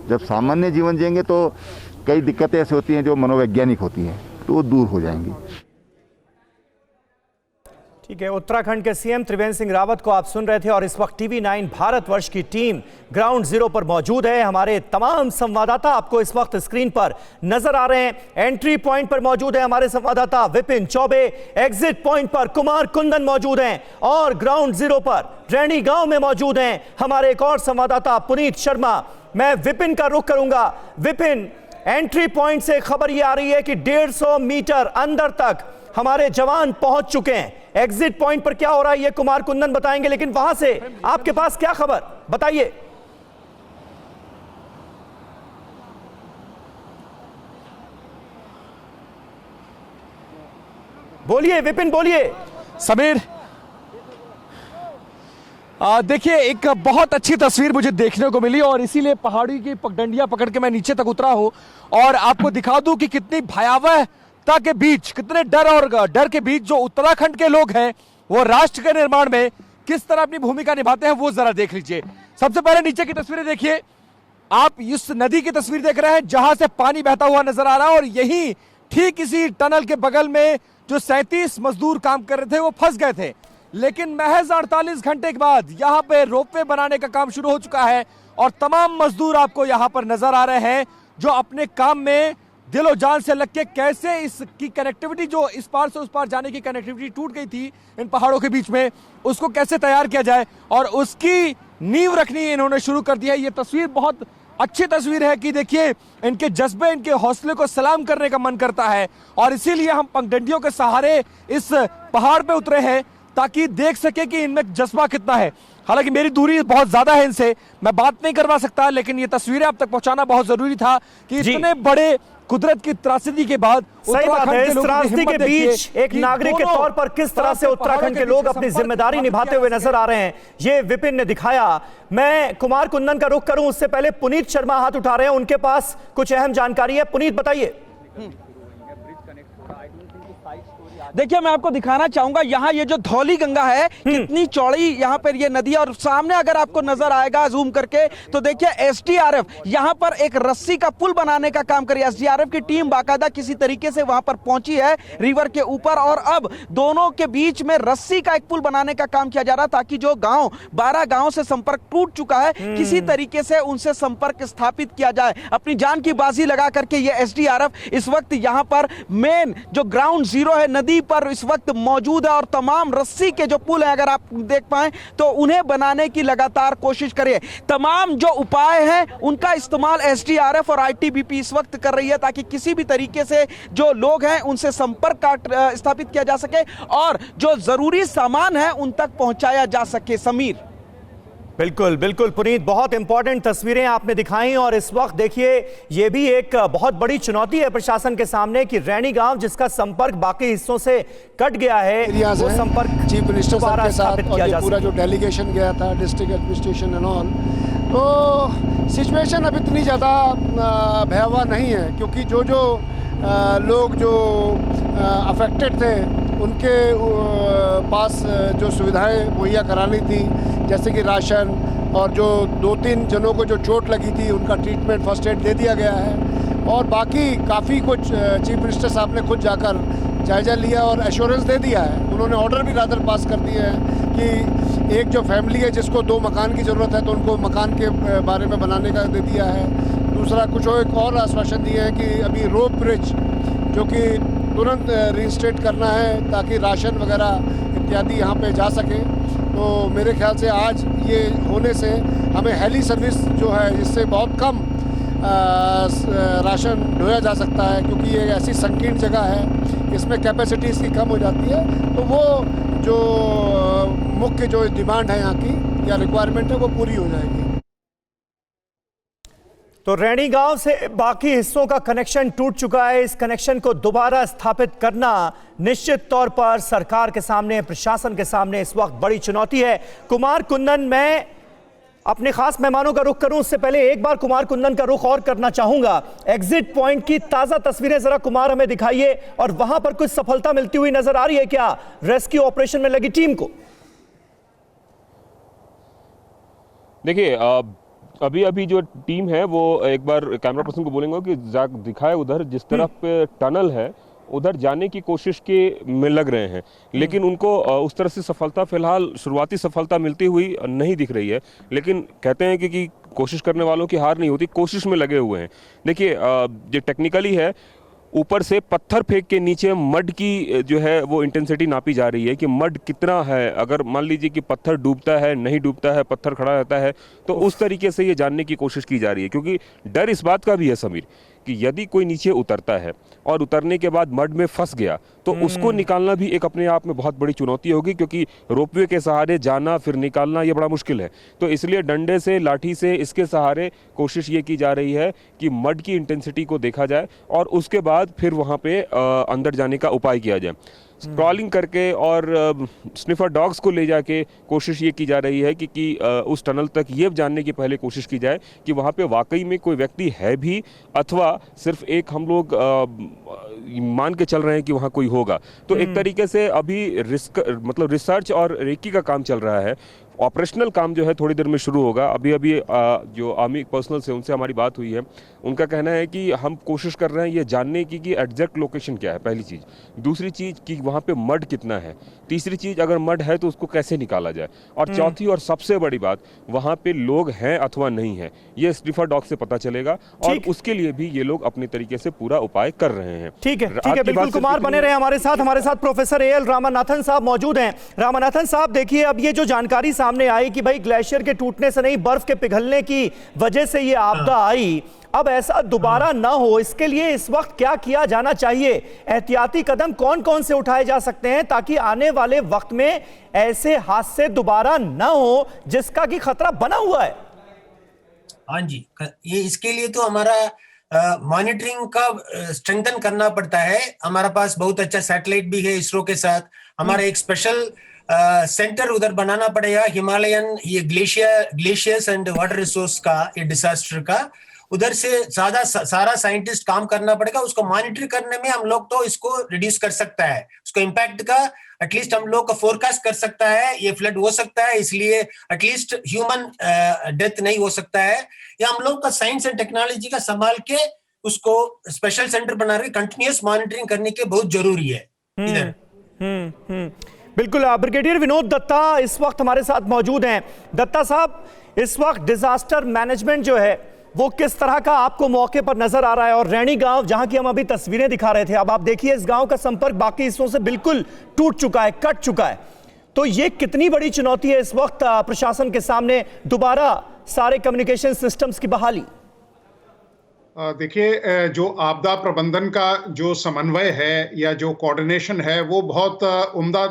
जब सामान्य जीवन जिएंगे तो कई दिक्कतें ऐसी होती हैं जो मनोवैज्ञानिक होती हैं, तो वो दूर हो जाएंगी। ठीक है, उत्तराखंड के सीएम त्रिवेंद्र सिंह रावत को आप सुन रहे थे और इस वक्त TV9 भारतवर्ष की टीम ग्राउंड जीरो पर मौजूद है। हमारे तमाम संवाददाता आपको इस वक्त स्क्रीन पर नजर आ रहे हैं। एंट्री पॉइंट पर मौजूद है हमारे संवाददाता विपिन चौबे, एग्जिट पॉइंट पर कुमार कुंदन मौजूद हैं और ग्राउंड जीरो पर रैणी गांव में मौजूद हैं हमारे एक और संवाददाता पुनीत शर्मा। मैं विपिन का रुख करूंगा। विपिन, एंट्री पॉइंट से खबर यह आ रही है कि 150 मीटर अंदर तक हमारे जवान पहुंच चुके हैं। एग्जिट पॉइंट पर क्या हो रहा है ये कुमार कुंदन बताएंगे, लेकिन वहां से आपके पास क्या खबर, बताइए। बोलिए विपिन, बोलिए। समीर, देखिए, एक बहुत अच्छी तस्वीर मुझे देखने को मिली और इसीलिए पहाड़ी की पगडंडियां पकड़ के मैं नीचे तक उतरा हूं और आपको दिखा दूं कि कितनी भयावहता के बीच, कितने डर के बीच जो उत्तराखंड के लोग हैं वो राष्ट्र के निर्माण में किस तरह अपनी भूमिका निभाते हैं, वो जरा देख लीजिए। सबसे पहले नीचे की तस्वीरें देखिए। आप इस नदी की तस्वीर देख रहे हैं जहां से पानी बहता हुआ नजर आ रहा है और यही ठीक इसी टनल के बगल में जो 37 मजदूर काम कर रहे थे वो फंस गए थे, लेकिन महज 48 घंटे के बाद यहां पे रोपवे बनाने का काम शुरू हो चुका है और तमाम मजदूर आपको यहां पर नजर आ रहे हैं जो अपने काम में दिलो जान से लग के कैसे इसकी कनेक्टिविटी, जो इस पार से उस पार जाने की कनेक्टिविटी टूट गई थी इन पहाड़ों के बीच में, उसको कैसे तैयार किया जाए और उसकी नींव रखनी इन्होंने शुरू कर दिया है। ये तस्वीर बहुत अच्छी तस्वीर है कि देखिए इनके जज्बे, इनके हौसले को सलाम करने का मन करता है और इसीलिए हम पगडंडियों के सहारे इस पहाड़ पे उतरे हैं ताकि देख सके कि इनमें जज्बा कितना है। हालांकि मेरी दूरी बहुत ज्यादा है इनसे, मैं बात नहीं करवा सकता, लेकिन ये तस्वीरें अब तक पहुंचाना बहुत जरूरी था कि इतने बड़े कुदरत की त्रासदी के बाद, सही बात है, इस त्रासदी के बीच एक नागरिक के तौर पर किस तरह से उत्तराखंड के लोग अपनी जिम्मेदारी निभाते हुए नजर आ रहे हैं, ये विपिन ने दिखाया। मैं कुमार कुंदन का रुख करूं उससे पहले पुनीत शर्मा हाथ उठा रहे हैं, उनके पास कुछ अहम जानकारी है। पुनीत, बताइए। देखिए, मैं आपको दिखाना चाहूंगा यहाँ ये जो धौली गंगा है कितनी चौड़ी यहाँ पर ये नदी है और सामने अगर आपको नजर आएगा जूम करके तो देखिए एसडीआरएफ यहाँ पर एक रस्सी का पुल बनाने का काम कर रही है। एसडीआरएफ की टीम बाकायदा किसी तरीके से वहां पर पहुंची है रिवर के ऊपर और अब दोनों के बीच में रस्सी का एक पुल बनाने का काम किया जा रहा है ताकि जो गांव 12 गांव से संपर्क टूट चुका है किसी तरीके से उनसे संपर्क स्थापित किया जाए। अपनी जान की बाजी लगा करके ये एसडीआरएफ इस वक्त यहाँ पर मेन जो ग्राउंड जीरो है नदी पर इस वक्त मौजूद है और तमाम रस्सी के जो पुल हैं अगर आप देख पाएं तो उन्हें बनाने की लगातार कोशिश करिए। तमाम जो उपाय हैं उनका इस्तेमाल एसडीआरएफ और आईटीबीपी इस वक्त कर रही है ताकि किसी भी तरीके से जो लोग हैं उनसे संपर्क स्थापित किया जा सके और जो जरूरी सामान है उन तक पहुंचाया जा सके। समीर, बिल्कुल बिल्कुल पुनीत, बहुत इंपॉर्टेंट तस्वीरें आपने दिखाई और इस वक्त देखिए ये भी एक बहुत बड़ी चुनौती है प्रशासन के सामने कि रैणी गांव जिसका संपर्क बाकी हिस्सों से कट गया है वो संपर्क चीफ मिनिस्टर साहब के साथ किया और जा ये पूरा जो डेलीगेशन गया था डिस्ट्रिक्ट एडमिनिस्ट्रेशन एंड ऑल, तो सिचुएशन अब इतनी ज़्यादा भयावह नहीं है क्योंकि जो लोग जो अफेक्टेड थे उनके पास जो सुविधाएं मुहैया करानी थी जैसे कि राशन और जो 2-3 जनों को जो चोट लगी थी उनका ट्रीटमेंट फर्स्ट एड दे दिया गया है और बाकी काफ़ी कुछ चीफ मिनिस्टर साहब ने खुद जाकर जायजा लिया और एश्योरेंस दे दिया है। उन्होंने ऑर्डर भी रादर पास कर दिए हैं कि एक जो फैमिली है जिसको 2 मकान की ज़रूरत है तो उनको मकान के बारे में बनाने का दे दिया है। दूसरा कुछ एक और आश्वासन दिए हैं कि अभी रोप ब्रिज जो कि तुरंत रीइंस्टेट करना है ताकि राशन वगैरह इत्यादि यहाँ पे जा सके। तो मेरे ख्याल से आज ये होने से हमें हेली सर्विस जो है इससे बहुत कम राशन ढोया जा सकता है क्योंकि ये ऐसी संकीर्ण जगह है इसमें कैपेसिटी इसकी कम हो जाती है। तो वो जो मुख्य जो डिमांड है यहाँ की या रिक्वायरमेंट है वो पूरी हो जाएगी। तो रैणी गांव से बाकी हिस्सों का कनेक्शन टूट चुका है। इस कनेक्शन को दोबारा स्थापित करना निश्चित तौर पर सरकार के सामने, प्रशासन के सामने इस वक्त बड़ी चुनौती है। कुमार कुंदन, मैं अपने खास मेहमानों का रुख करूं उससे पहले एक बार कुमार कुंदन का रुख और करना चाहूंगा। एग्जिट पॉइंट की ताजा तस्वीरें जरा कुमार हमें दिखाइए, और वहां पर कुछ सफलता मिलती हुई नजर आ रही है क्या रेस्क्यू ऑपरेशन में लगी टीम को? देखिए, अभी अभी जो टीम है वो एक बार कैमरा पर्सन को बोलेंगे कि दिखाए उधर जिस तरफ पे टनल है उधर जाने की कोशिश के में लग रहे हैं, लेकिन उनको उस तरह से सफलता फिलहाल शुरुआती सफलता मिलती हुई नहीं दिख रही है। लेकिन कहते हैं कि कोशिश करने वालों की हार नहीं होती, कोशिश में लगे हुए हैं। देखिए, जो टेक्निकली है, ऊपर से पत्थर फेंक के नीचे मड की जो है वो इंटेंसिटी नापी जा रही है कि मड कितना है। अगर मान लीजिए कि पत्थर डूबता है, नहीं डूबता है, पत्थर खड़ा रहता है, तो उस तरीके से ये जानने की कोशिश की जा रही है। क्योंकि डर इस बात का भी है समीर कि यदि कोई नीचे उतरता है और उतरने के बाद मड में फंस गया तो उसको निकालना भी एक अपने आप में बहुत बड़ी चुनौती होगी, क्योंकि रोपवे के सहारे जाना फिर निकालना ये बड़ा मुश्किल है। तो इसलिए डंडे से, लाठी से, इसके सहारे कोशिश ये की जा रही है कि मड की इंटेंसिटी को देखा जाए और उसके बाद फिर वहाँ पे अंदर जाने का उपाय किया जाए। स्क्रॉलिंग करके और स्निफर डॉग्स को ले जाके कोशिश ये की जा रही है कि उस टनल तक ये जानने की पहले कोशिश की जाए कि वहाँ पे वाकई में कोई व्यक्ति है भी, अथवा सिर्फ एक हम लोग मान के चल रहे हैं कि वहाँ कोई होगा। तो एक तरीके से अभी रिसर्च और रेकी का काम चल रहा है। ऑपरेशनल काम जो है थोड़ी देर में शुरू होगा। अभी जो आर्मी पर्सनल से उनसे हमारी बात हुई है, उनका कहना है कि हम कोशिश कर रहे हैं ये जानने की कि एग्जैक्ट लोकेशन क्या है, पहली चीज़। दूसरी चीज़ कि वहाँ पे मड कितना है। तीसरी चीज़, अगर मड है तो उसको कैसे निकाला जाए। और चौथी और सबसे बड़ी बात, वहाँ पे लोग हैं अथवा नहीं है, ये स्निफर डॉग से पता चलेगा और उसके लिए भी ये लोग अपने तरीके से पूरा उपाय कर रहे हैं। ठीक है, बिल्कुल कुमार बने रहे हमारे साथ प्रोफेसर ए एल रामानाथन साहब मौजूद हैं। रामानाथन साहब, देखिए, अब ये जो जानकारी सामने आई कि भाई ग्लेशियर के टूटने से नहीं, बर्फ के पिघलने की वजह से ये आपदा आई, अब ऐसा दोबारा ना हो इसके लिए इस वक्त क्या किया जाना चाहिए? एहतियाती कदम कौन कौन से उठाए जा सकते हैं ताकि आने वाले वक्त में ऐसे हादसे दोबारा ना हो जिसका कि खतरा बना हुआ है? हाँ जी, ये इसके लिए तो हमारा मॉनिटरिंग का स्ट्रेंथन करना पड़ता है। हमारे पास बहुत अच्छा सैटेलाइट भी है इसरो के साथ। हमारा एक स्पेशल सेंटर उधर बनाना पड़ेगा, हिमालयन ये ग्लेशियर्स एंड वाटर रिसोर्स का, ये डिजास्टर का, उधर से सारा साइंटिस्ट काम करना पड़ेगा। उसको मॉनिटर करने में हम लोग तो इसको रिड्यूस कर सकता है, उसको इम्पैक्ट का एटलीस्ट हम लोग का फोरकास्ट कर सकता है। ये फ्लड हो सकता है, इसलिए एटलीस्ट ह्यूमन डेथ नहीं हो सकता है। या हम लोग का साइंस एंड टेक्नोलॉजी का संभाल के उसको स्पेशल सेंटर बना रहे, कंटिन्यूस मॉनिटरिंग करने के बहुत जरूरी है इधर। बिल्कुल। ब्रिगेडियर विनोद दत्ता इस वक्त हमारे साथ मौजूद हैं। दत्ता साहब, इस वक्त डिजास्टर मैनेजमेंट जो है वो किस तरह का आपको मौके पर नजर आ रहा है? और रैणी गांव, जहां की हम अभी तस्वीरें दिखा रहे थे, अब आप देखिए इस गांव का संपर्क बाकी हिस्सों से बिल्कुल टूट चुका है, कट चुका है। तो ये कितनी बड़ी चुनौती है इस वक्त प्रशासन के सामने, दोबारा सारे कम्युनिकेशन सिस्टम्स की बहाली? देखिए, जो आपदा प्रबंधन का जो समन्वय है या जो कोऑर्डिनेशन है वो बहुत उम्दा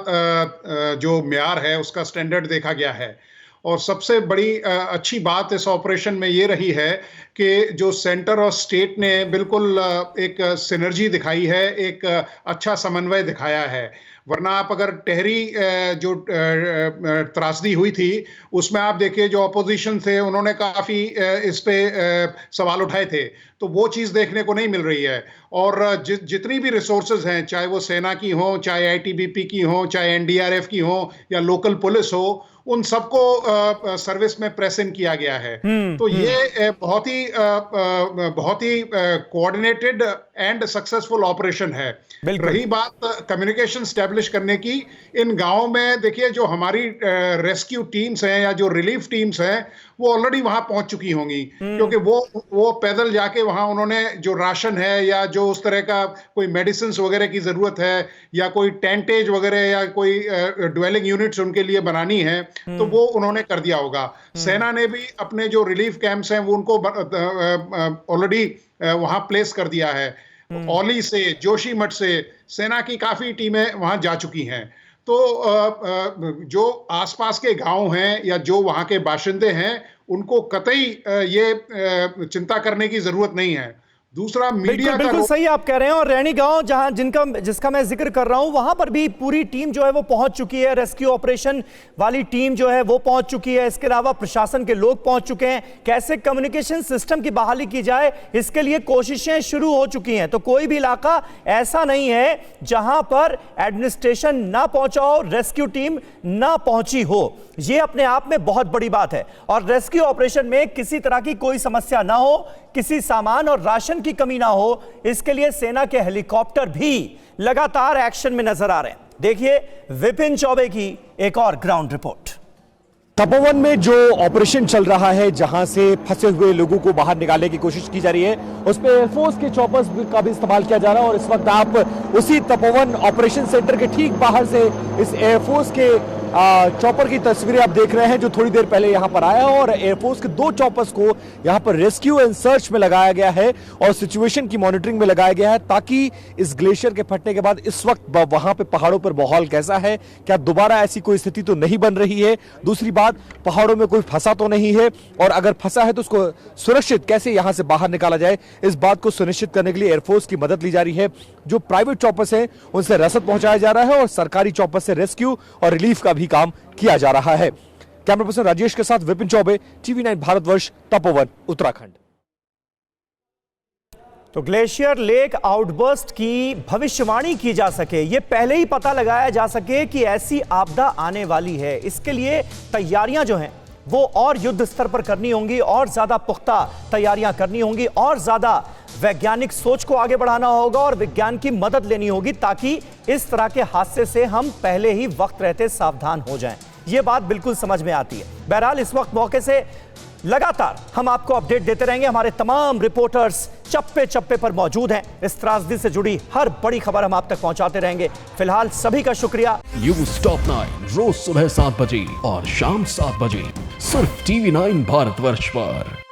जो म्यार है उसका स्टैंडर्ड देखा गया है। और सबसे बड़ी अच्छी बात इस ऑपरेशन में ये रही है कि जो सेंटर और स्टेट ने बिल्कुल एक सिनर्जी दिखाई है, एक अच्छा समन्वय दिखाया है। वरना आप अगर टेहरी जो त्रासदी हुई थी उसमें आप देखिए जो ऑपोजिशन थे उन्होंने काफ़ी इस पे सवाल उठाए थे, तो वो चीज़ देखने को नहीं मिल रही है। और जितनी भी रिसोर्सेज हैं, चाहे वो सेना की हो, चाहे आईटीबीपी की हो, चाहे एनडीआरएफ की हो या लोकल पुलिस हो, उन सबको सर्विस में प्रेस इन किया गया है। तो ये बहुत ही कोऑर्डिनेटेड एंड सक्सेसफुल ऑपरेशन है। रही बात कम्युनिकेशन स्टैब्लिश करने की, इन गांवों में देखिए जो हमारी रेस्क्यू टीम्स हैं या जो रिलीफ टीम्स हैं वो ऑलरेडी वहां पहुंच चुकी होंगी, क्योंकि वो पैदल जाके वहां उन्होंने जो राशन है या जो उस तरह का कोई मेडिसिन वगैरह की जरूरत है या कोई टेंटेज वगैरह या कोई ड्वेलिंग यूनिट्स उनके लिए बनानी है तो वो उन्होंने कर दिया होगा। सेना ने भी अपने जो रिलीफ कैंप्स हैं वो उनको ऑलरेडी वहां प्लेस कर दिया है। औली से, जोशीमठ से सेना की काफी टीमें वहां जा चुकी हैं। तो जो आसपास के गांव हैं या जो वहां के बाशिंदे हैं उनको कतई ये चिंता करने की जरूरत नहीं है। दूसरा, मीडिया बिल्कुल सही आप कह रहे हैं। और रैणी गांव जिसका मैं जिक्र कर रहा हूं, वहां पर भी पूरी टीम जो है वो पहुंच चुकी है। रेस्क्यू ऑपरेशन वाली टीम जो है वो पहुंच चुकी है। इसके अलावा प्रशासन के लोग पहुंच चुके हैं। कैसे कम्युनिकेशन सिस्टम की बहाली की जाए, इसके लिए कोशिशें शुरू हो चुकी हैं। तो कोई भी इलाका ऐसा नहीं है जहां पर एडमिनिस्ट्रेशन ना पहुंचा हो, रेस्क्यू टीम ना पहुंची हो। यह अपने आप में बहुत बड़ी बात है। और रेस्क्यू ऑपरेशन में किसी तरह की कोई समस्या ना हो, किसी सामान और राशन की कमी ना हो, इसके लिए सेना के हेलीकॉप्टर भी लगातार एक्शन में नजर आ रहे हैं। देखिए विपिन चौबे की एक और ग्राउंड रिपोर्ट। तपोवन में जो ऑपरेशन चल रहा है, जहां से फंसे हुए लोगों को बाहर निकालने की कोशिश की जा रही है, उस पे एयरफोर्स के चॉपर्स का भी इस्तेमाल किया जा रहा है। और इस वक्त आप उसी तपोवन ऑपरेशन सेंटर के ठीक बाहर से इस एयरफोर्स के चॉपर की तस्वीरें आप देख रहे हैं, जो थोड़ी देर पहले यहां पर आया। और एयरफोर्स के 2 चॉपर्स को यहां पर रेस्क्यू एंड सर्च में लगाया गया है और सिचुएशन की मॉनिटरिंग में लगाया गया है, ताकि इस ग्लेशियर के फटने के बाद इस वक्त वहां पे पहाड़ों पर माहौल कैसा है, क्या दोबारा ऐसी कोई स्थिति तो नहीं बन रही है। दूसरी बात, पहाड़ों में कोई फंसा तो नहीं है, और अगर फंसा है तो उसको सुरक्षित कैसे यहां से बाहर निकाला जाए, इस बात को सुनिश्चित करने के लिए एयरफोर्स की मदद ली जा रही है। जो प्राइवेट चॉपर्स हैं उनसे रसद पहुंचाया जा रहा है और सरकारी चॉपर से रेस्क्यू और रिलीफ का भी काम किया जा रहा है। कैमरा पर्सन राजेश के साथ विपिन चौबे, TV9 भारतवर्ष, तपोवन, उत्तराखंड। तो ग्लेशियर लेक आउटबर्स्ट की भविष्यवाणी की जा सके, यह पहले ही पता लगाया जा सके कि ऐसी आपदा आने वाली है, इसके लिए तैयारियां जो हैं वो और युद्ध स्तर पर करनी होंगी, और ज्यादा पुख्ता तैयारियां करनी होंगी, और ज्यादा वैज्ञानिक सोच को आगे बढ़ाना होगा और विज्ञान की मदद लेनी होगी, ताकि इस तरह के हादसे से हम पहले ही वक्त रहते सावधान हो जाएं। यह बात बिल्कुल समझ में आती है। बहरहाल इस वक्त मौके से लगातार हम आपको अपडेट देते रहेंगे। हमारे तमाम रिपोर्टर्स चप्पे चप्पे पर मौजूद हैं। इस त्रासदी से जुड़ी हर बड़ी खबर हम आप तक पहुंचाते रहेंगे। फिलहाल सभी का शुक्रिया। न्यूज़ टॉप 9 रोज सुबह 7 बजे और शाम 7 बजे सिर्फ TV9 भारतवर्ष पर।